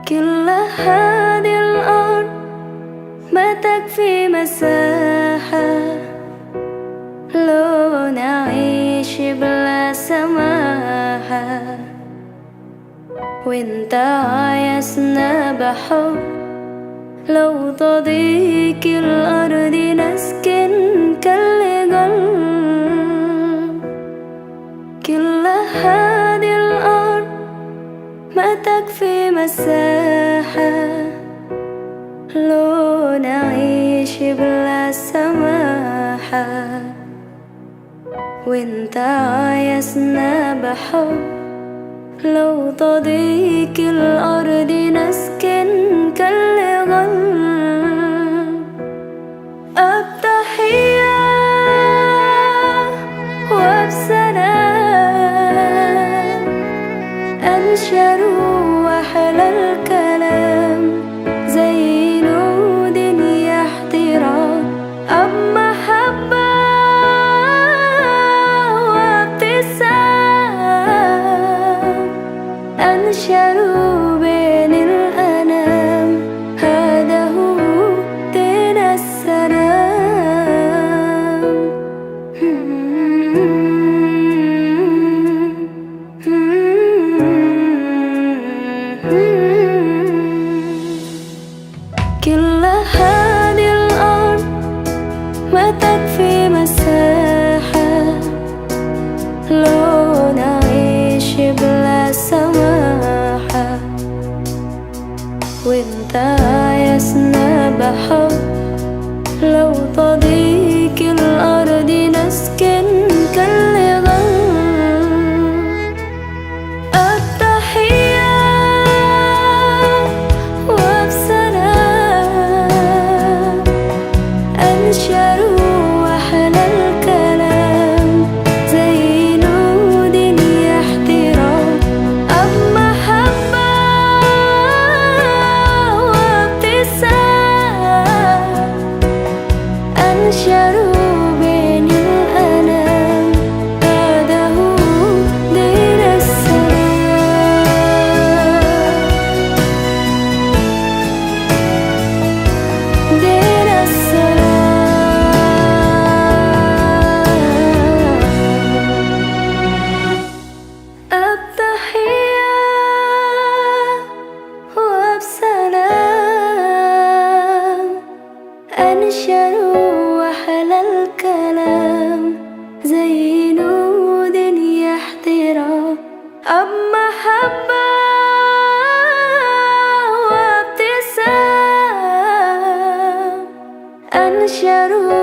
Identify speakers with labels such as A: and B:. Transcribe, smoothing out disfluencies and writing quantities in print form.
A: كل هذه الأرض ما تكفي مساحة لو نعيش بلا سماحة، وانت عايزنا بحب لو تضيق الأرض نسكن كالقلب. كل هذه الأرض ما تكفي مساحة لو نعيش بلا سماحة، وانت عايزنا بحب لو تضيق الأرض نسكن كالغل. التحية وبسلام أنشروا أحلى الكلام زي نود يحترام، محبة وابتسام أنشروا بين الأنام. هذا هو دين السلام. كل هذه الأرض ما تكفي مساحة لو نعيش بلا سماحة، وانت عايزنا بحب لو تضيق الأرض نسكن كالغل. التحية وبسلام أنشروا أحلى الكلام زي نود يحترام، محبة وابتسام أنشروا بين الأنام. هذا هو دين السلام. دين السلام. التحية وبسلام أنشروا أحلى الكلام زي نود يحترام، محبة وابتسام أنشروا